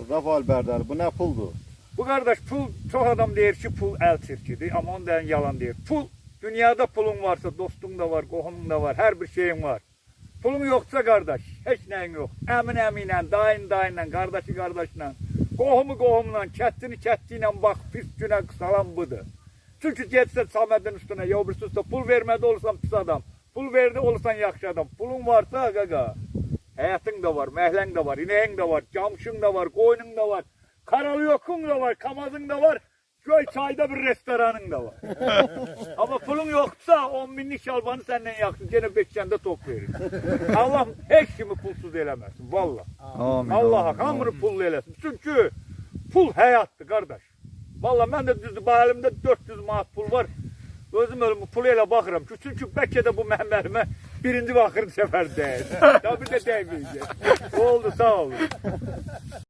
Rafael Bərdəli, bu ne puldur? Bu kardeş pul, çok adam deyir ki pul el çirkidir ama ondan yalan deyir. Pul, dünyada pulun varsa dostun da var, qohumun da var, her bir şeyin var. Pulun yoksa kardeş, hiç neyin yok. Emin eminle, dayın dayınla, kardeşi kardeşle, qohumu qohumla, kəttini kəttiyle bak pis güne salan budur. Çünkü geçse Samet'in üstüne, yavrususda pul vermedi olursan pis adam. Pul verdi olursan yaxşı adam. Pulun varsa gaga, hayatın da var, mehlen de var, ineğin de var, camşın da var, koyunun da var. Karalı yokun da var, kamazın da var, köy çayda bir restoranın da var. Ama pulun yoksa 10 binlik şalbanı senden yaksın, gene 5 de tok verir. Allah hiç kimi pulsuz eylemesin, valla. Allah hamını pullu eylesin. Çünkü pul hayattı kardeş. Valla ben de düzdü, bu elimde 400 manat pul var. Özüm ölümü pulu elə baxıram ki, çünkü bəlkə də bu mənim əlimə birinci və axırıncı səfər deyil. Daha bir də dəyməyəcək. Oldu, sağ olun.